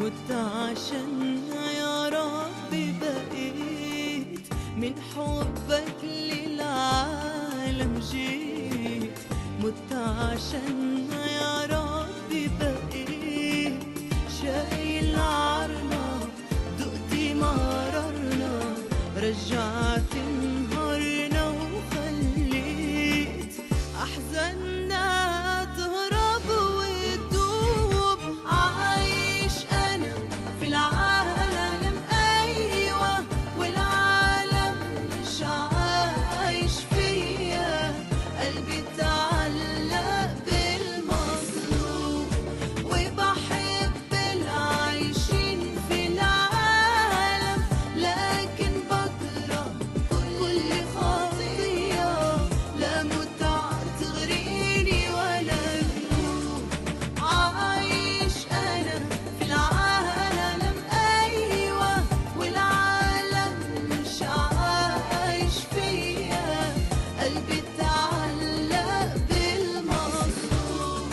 مت عشانها يا ربي، بقيت من حبك للعالم جيت. مت عشانها يا ربي، بقيت شايل عارنا، دقتي مررنا، رجعت نهارنا وخليت أحزاننا تهرب وتدوب. عايش أنا في العالم أيوة، والعالم مش عايش فيا. قلبي تعلق بالمظلوم، وبحب العايشين في العالم، لكن بكره كل خطية. لا متعة تغريني ولا ذنوب. عايش أنا في العالم أيوة، والعالم مش عايش فيا. قلبي تعلق بالمظلوم،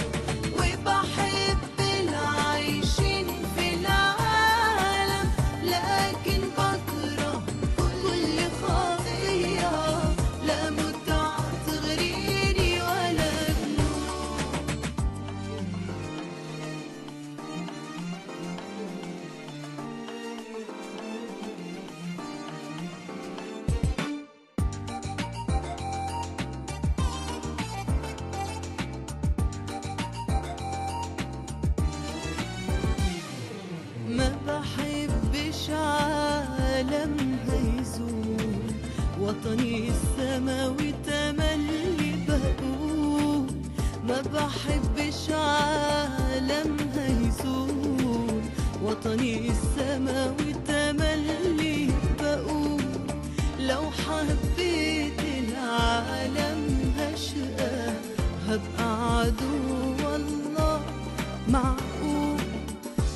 وبحب العايشين في العالم، لكن بكره كل خطية. لا متعة تغريني ولا ذنوب. ما بحبش عالم هيزول، وطني السماوي تملي بقول. ما بحبش عالم هيزول، وطني السماوي تملي بقول. لو حبيت العالم هشقى، هبقى عدو والله معقول.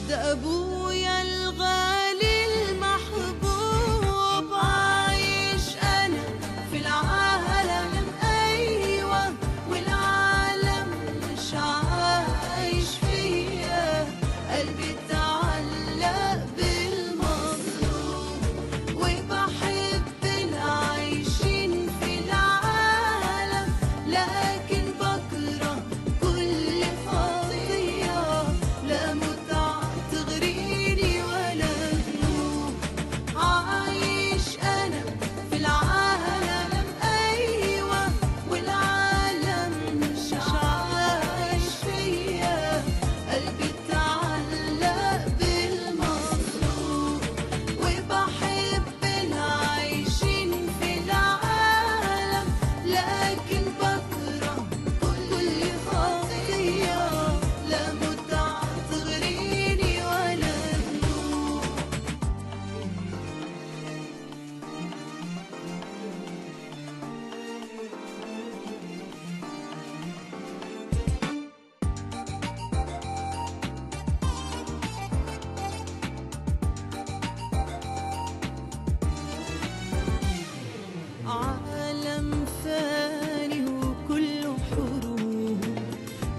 ده أبويا الغالي المحبوب. عايش أنا في العالم أيوة، والعالم مش عايش فيا. قلبي تعلق بالمظلوم، وبحب العايشين في العالم، لكن بكره كل خطية. لا متعة تغريني ولا ذنوب. عايش أنا في العالم أيوة، والعالم مش عايش فيا. قلبي تعلق بالمظلوم، وبحب العايشين في العالم، لكن بكره كل خطية. لا متعة تغريني ولا ذنوب. عالم فاني وكله حروب،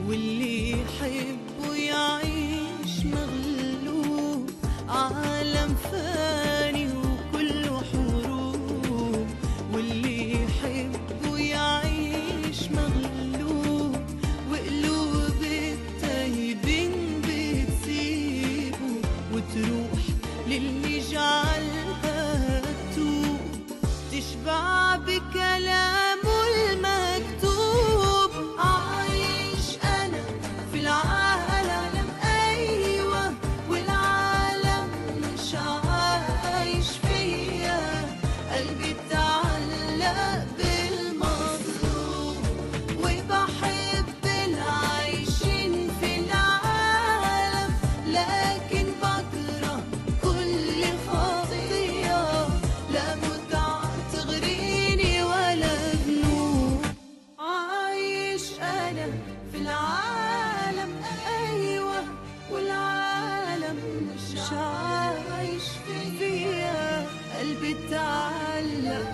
واللي يحبه يعيش مغلوب. عالم فاني وكله حروب، واللي يحبه يعيش مغلوب. وقلوب التايبين بتسيبه، وتروح للي جعلها تتوب. تشبع بكلامه المكتوب. عايش أنا في العالم أيوة، والعالم مش عايش فيا. قلبي تعلق بالمظلوم، وبحب العايشين في العالم، لكن بكره كل خطية. لا متعة تغريني ولا ذنوب. عايش أنا في العالم أيوة، والعالم مش عايش فيا. قلبي تعلق